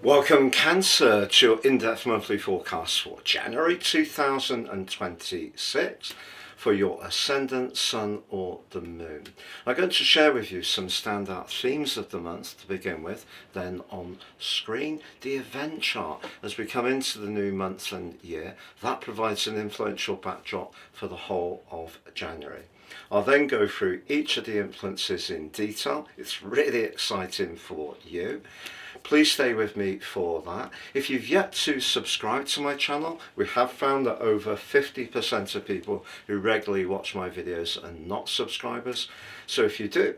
Welcome Cancer to your in-depth monthly forecast for January 2026 for your ascendant, sun or the moon. I'm going to share with you some standout themes of the month to begin with, then on screen the event chart as we come into the new month and year. That provides an influential backdrop for the whole of January. I'll then go through each of the influences in detail. It's really exciting for you. Please stay with me for that. If you've yet to subscribe to my channel, we have found that over 50% of people who regularly watch my videos are not subscribers. So if you do,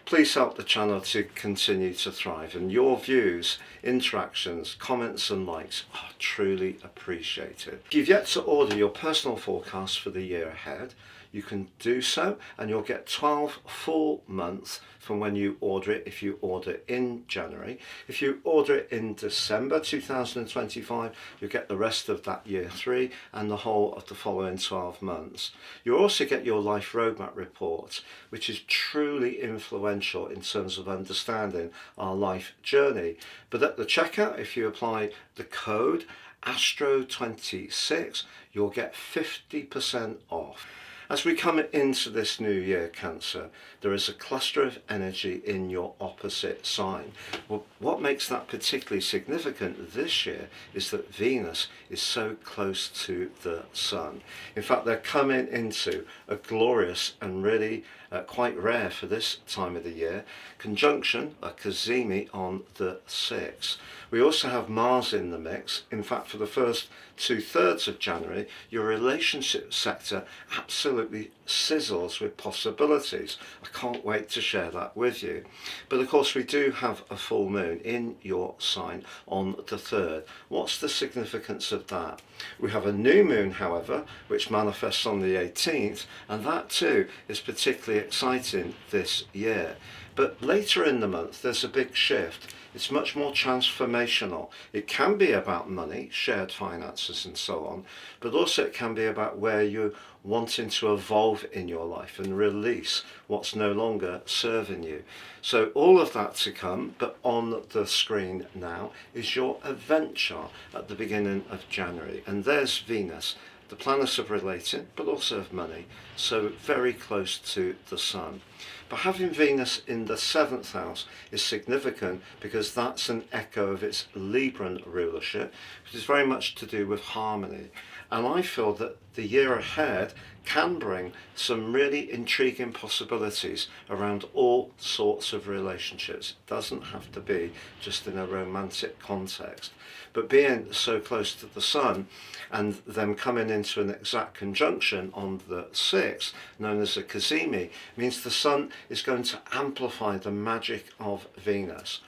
please help the channel to continue to thrive, and your views, interactions, comments and likes are truly appreciated. If you've yet to order your personal forecast for the year ahead, you can do so and you'll get 12 full months from when you order it if you order in January. If you order it in December 2025, you'll get the rest of that year 3 and the whole of the following 12 months. You'll also get your life roadmap report, which is truly influential in terms of understanding our life journey. But at the checkout, if you apply the code ASTRO26, you'll get 50% off. As we come into this new year, Cancer, there is a cluster of energy in your opposite sign. Well, what makes that particularly significant this year is that Venus is so close to the Sun. In fact, they're coming into a glorious and really quite rare for this time of the year conjunction, a cazimi, on the 6th. We also have Mars in the mix. In fact, for the first 2/3 of January, your relationship sector absolutely sizzles with possibilities. I can't wait to share that with you. But of course, we do have a full moon in your sign on the 3rd. What's the significance of that? We have a new moon, however, which manifests on the 18th, and that too is particularly exciting this year. But later in the month, there's a big shift. It's much more transformational. It can be about money, shared finances and so on, but also it can be about where you're wanting to evolve in your life and release what's no longer serving you. So all of that to come, but on the screen now is your event chart at the beginning of January. And there's Venus, the planet of relating, but also of money, so very close to the Sun. But having Venus in the 7th house is significant because that's an echo of its Libran rulership, which is very much to do with harmony. And I feel that the year ahead can bring some really intriguing possibilities around all sorts of relationships. It doesn't have to be just in a romantic context. But being so close to the Sun and them coming into an exact conjunction on the 6th, known as a cazimi, means the Sun is going to amplify the magic of Venus.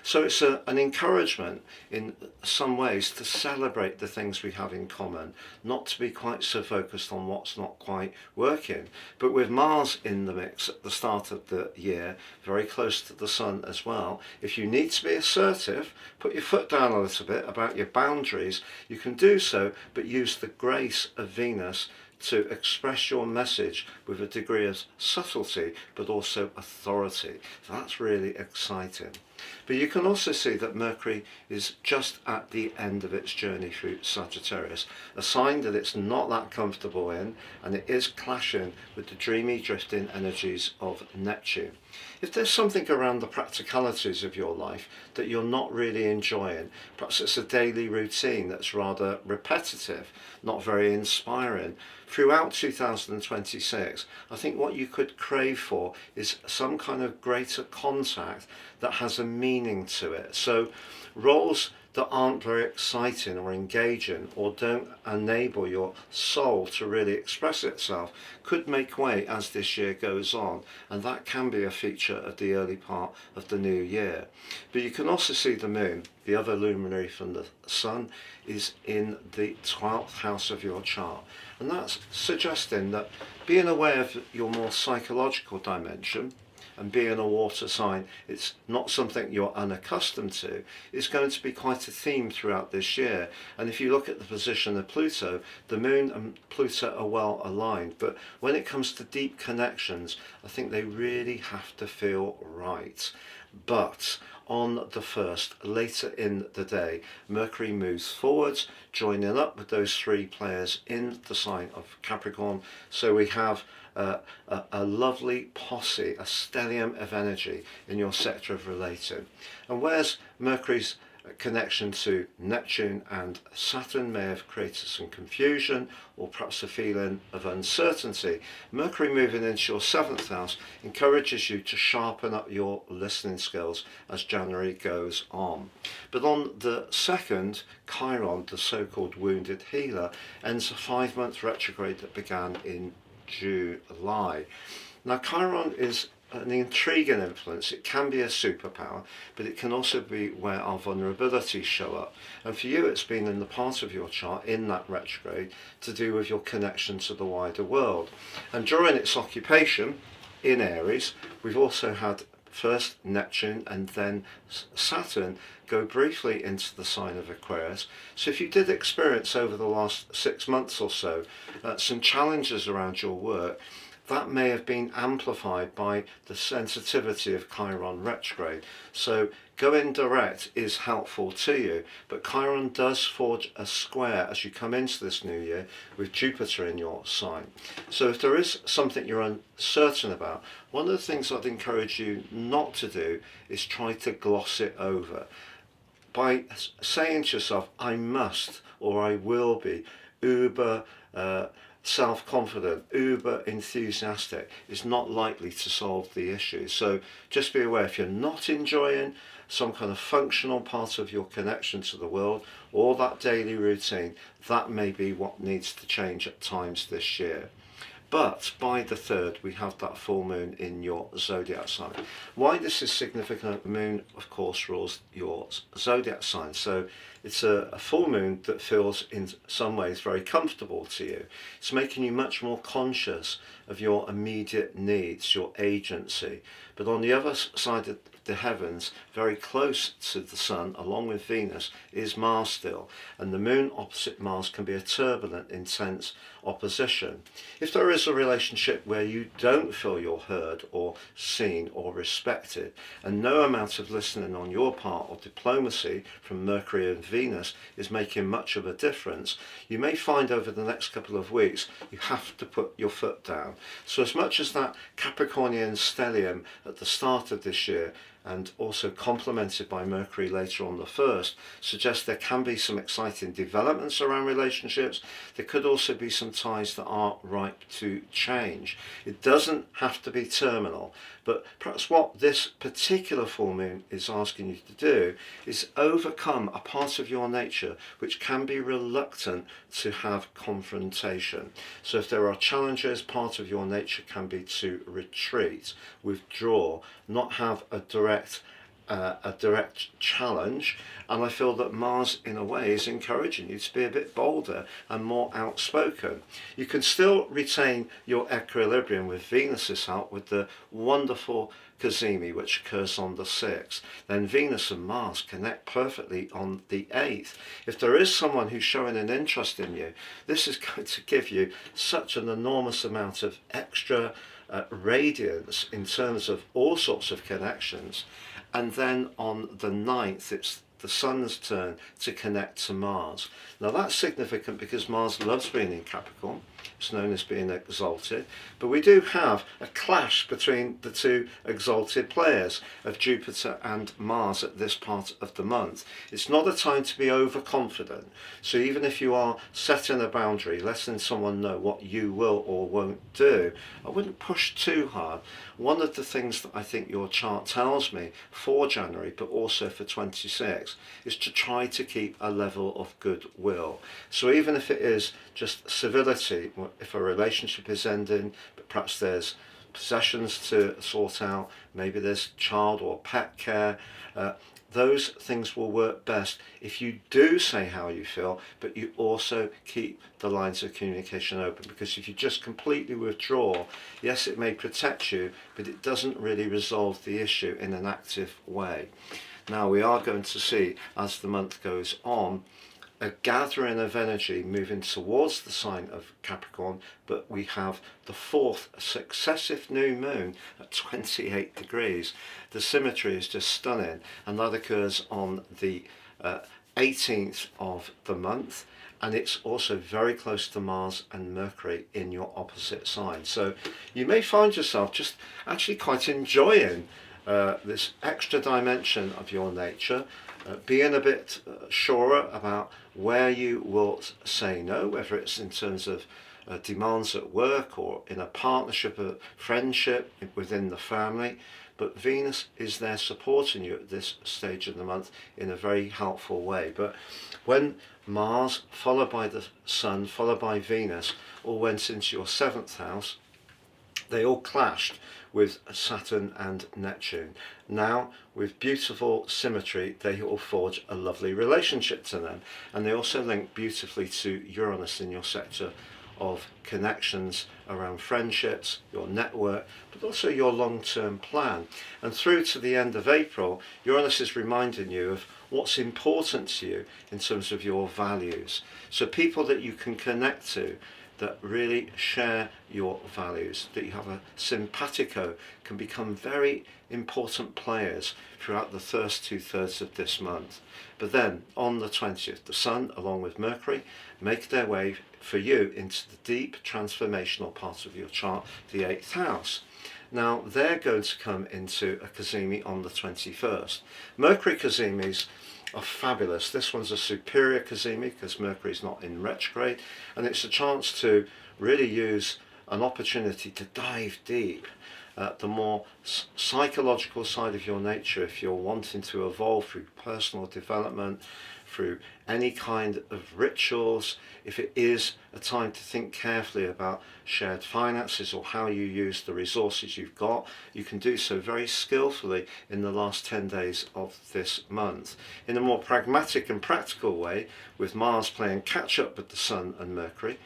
So it's an encouragement in some ways to celebrate the things we have in common, not to be quite so focused on what's not quite working. But with Mars in the mix at the start of the year, very close to the Sun as well, if you need to be assertive, put your foot down a little bit about your boundaries, you can do so, but use the grace of Venus to express your message with a degree of subtlety but also authority. So that's really exciting. But you can also see that Mercury is just at the end of its journey through Sagittarius, a sign that it's not that comfortable in, and it is clashing with the dreamy drifting energies of Neptune. If there's something around the practicalities of your life that you're not really enjoying, perhaps it's a daily routine that's rather repetitive, not very inspiring, throughout 2026, I think what you could crave for is some kind of greater contact that has a meaning to it. So roles that aren't very exciting or engaging or don't enable your soul to really express itself could make way as this year goes on, and that can be a feature of the early part of the new year. But you can also see the moon, the other luminary from the Sun, is in the 12th house of your chart, and that's suggesting that being aware of your more psychological dimension, and being a water sign, it's not something you're unaccustomed to. It's going to be quite a theme throughout this year. And if you look at the position of Pluto, the Moon and Pluto are well aligned. But when it comes to deep connections, I think they really have to feel right. But on the 1st, later in the day, Mercury moves forwards, joining up with those 3 players in the sign of Capricorn. So we have a lovely posse, a stellium of energy in your sector of relating. And whereas Mercury's connection to Neptune and Saturn may have created some confusion or perhaps a feeling of uncertainty, Mercury moving into your 7th house encourages you to sharpen up your listening skills as January goes on. But on the 2nd, Chiron, the so-called wounded healer, ends a 5-month retrograde that began in July. Now Chiron is an intriguing influence. It can be a superpower, but it can also be where our vulnerabilities show up. And for you, it's been in the part of your chart in that retrograde to do with your connection to the wider world. And during its occupation in Aries, we've also had first Neptune and then Saturn go briefly into the sign of Aquarius. So if you did experience over the last 6 months or so some challenges around your work, that may have been amplified by the sensitivity of Chiron retrograde. So going direct is helpful to you, but Chiron does forge a square as you come into this new year with Jupiter in your sign. So if there is something you're uncertain about, one of the things I'd encourage you not to do is try to gloss it over. By saying to yourself, I must or I will be uber self-confident, uber enthusiastic, is not likely to solve the issue. So just be aware, if you're not enjoying some kind of functional part of your connection to the world or that daily routine, that may be what needs to change at times this year. But by the 3rd, we have that full moon in your zodiac sign. Why this is significant, the moon, of course, rules your zodiac sign. So it's a full moon that feels in some ways very comfortable to you. It's making you much more conscious of your immediate needs, your agency. But on the other side of the heavens, very close to the sun, along with Venus, is Mars still. And the moon opposite Mars can be a turbulent, intense opposition. If there is a relationship where you don't feel you're heard or seen or respected, and no amount of listening on your part or diplomacy from Mercury and Venus is making much of a difference, you may find over the next couple of weeks you have to put your foot down. So as much as that Capricornian stellium at the start of this year, and also complemented by Mercury later on the 1st, suggests there can be some exciting developments around relationships. There could also be some ties that are ripe to change. It doesn't have to be terminal, but perhaps what this particular full moon is asking you to do is overcome a part of your nature which can be reluctant to have confrontation. So if there are challenges, part of your nature can be to retreat, withdraw, not have a direct challenge. And I feel that Mars in a way is encouraging you to be a bit bolder and more outspoken. You can still retain your equilibrium with Venus's help with the wonderful Cazimi, which occurs on the 6th. Then Venus and Mars connect perfectly on the 8th. If there is someone who's showing an interest in you, this is going to give you such an enormous amount of extra radiance in terms of all sorts of connections. And then on the 9th, it's the Sun's turn to connect to Mars. Now that's significant because Mars loves being in Capricorn. It's known as being exalted. But we do have a clash between the two exalted players of Jupiter and Mars at this part of the month. It's not a time to be overconfident. So even if you are setting a boundary, letting someone know what you will or won't do, I wouldn't push too hard. One of the things that I think your chart tells me for January, but also for 26, is to try to keep a level of goodwill. So even if it is just civility, if a relationship is ending, but perhaps there's possessions to sort out, maybe there's child or pet care, those things will work best if you do say how you feel, but you also keep the lines of communication open. Because if you just completely withdraw, yes, it may protect you, but it doesn't really resolve the issue in an active way. Now we are going to see, as the month goes on, a gathering of energy moving towards the sign of Capricorn, but we have the fourth successive new moon at 28 degrees. The symmetry is just stunning, and that occurs on the 18th of the month, and it's also very close to Mars and Mercury in your opposite sign. So you may find yourself just actually quite enjoying this extra dimension of your nature, being a bit surer about where you will say no, whether it's in terms of demands at work or in a partnership, a friendship within the family. But Venus is there supporting you at this stage of the month in a very helpful way. But when Mars, followed by the Sun, followed by Venus, all went into your seventh house, they all clashed with Saturn and Neptune. Now, with beautiful symmetry, they all forge a lovely relationship to them. And they also link beautifully to Uranus in your sector of connections around friendships, your network, but also your long-term plan. And through to the end of April, Uranus is reminding you of what's important to you in terms of your values. So people that you can connect to that really share your values, that you have a simpatico, can become very important players throughout the first 2/3 of this month. But then on the 20th, the Sun along with Mercury make their way for you into the deep transformational part of your chart, the 8th house. Now they're going to come into a cazimi on the 21st. Mercury cazimis are fabulous. This one's a superior cazimi because Mercury's not in retrograde, and it's a chance to really use an opportunity to dive deep at the more psychological side of your nature if you're wanting to evolve through personal development, through any kind of rituals. If it is a time to think carefully about shared finances or how you use the resources you've got, you can do so very skillfully in the last 10 days of this month. In a more pragmatic and practical way, with Mars playing catch up with the Sun and Mercury,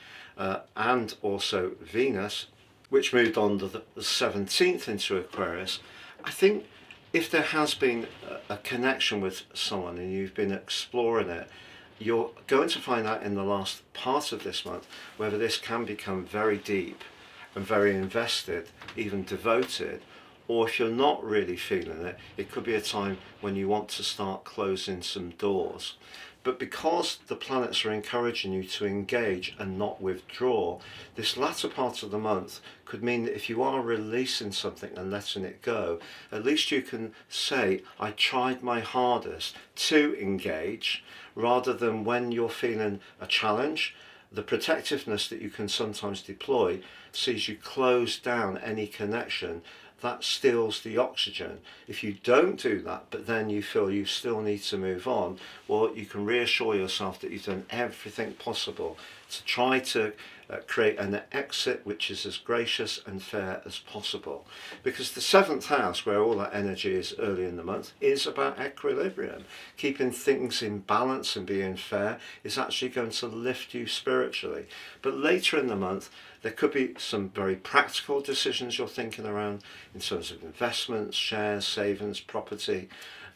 and also Venus, which moved on to the 17th into Aquarius, I think if there has been a connection with someone and you've been exploring it, you're going to find out in the last part of this month whether this can become very deep and very invested, even devoted, or if you're not really feeling it, it could be a time when you want to start closing some doors. But because the planets are encouraging you to engage and not withdraw, this latter part of the month could mean that if you are releasing something and letting it go, at least you can say, I tried my hardest to engage, rather than when you're feeling a challenge, the protectiveness that you can sometimes deploy sees you close down any connection. That steals the oxygen. If you don't do that, but then you feel you still need to move on, well, you can reassure yourself that you've done everything possible to try to create an exit which is as gracious and fair as possible. Because the 7th house, where all that energy is early in the month, is about equilibrium. Keeping things in balance and being fair is actually going to lift you spiritually. But later in the month, there could be some very practical decisions you're thinking around in terms of investments, shares, savings, property,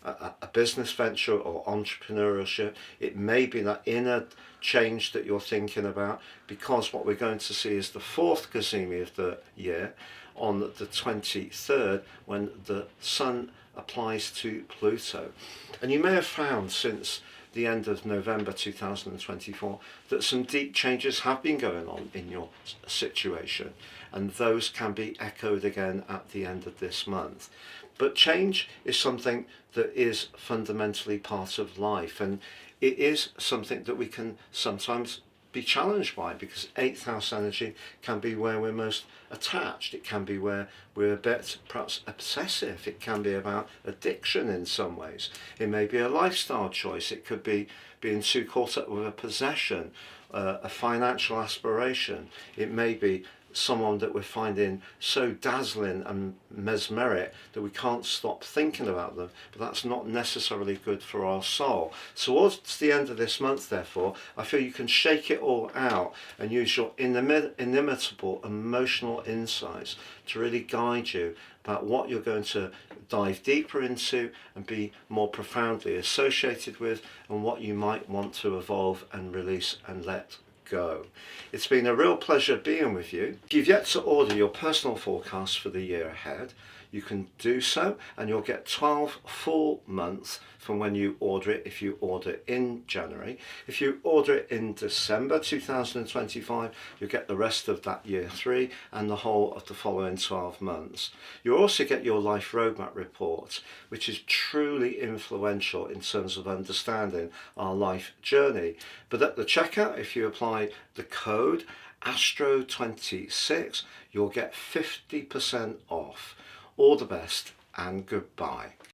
a business venture or entrepreneurship. It may be that inner change that you're thinking about, because what we're going to see is the 4th cazimi of the year on the 23rd, when the Sun applies to Pluto. And you may have found since the end of November 2024 that some deep changes have been going on in your situation, and those can be echoed again at the end of this month. But change is something that is fundamentally part of life, and it is something that we can sometimes be challenged by, because 8th house energy can be where we're most attached. It can be where we're a bit perhaps obsessive. It can be about addiction in some ways. It may be a lifestyle choice. It could be being too caught up with a possession, a financial aspiration. It may be someone that we're finding so dazzling and mesmeric that we can't stop thinking about them, but that's not necessarily good for our soul. So towards the end of this month, therefore, I feel you can shake it all out and use your inimitable emotional insights to really guide you about what you're going to dive deeper into and be more profoundly associated with, and what you might want to evolve and release and let go. It's been a real pleasure being with you. If you've yet to order your personal forecast for the year ahead, you can do so, and you'll get 12 full months from when you order it if you order in January. If you order it in December 2025, you'll get the rest of that year 3 and the whole of the following 12 months. You'll also get your life roadmap report, which is truly influential in terms of understanding our life journey. But at the checkout, if you apply the code ASTRO26, you'll get 50% off. All the best and goodbye.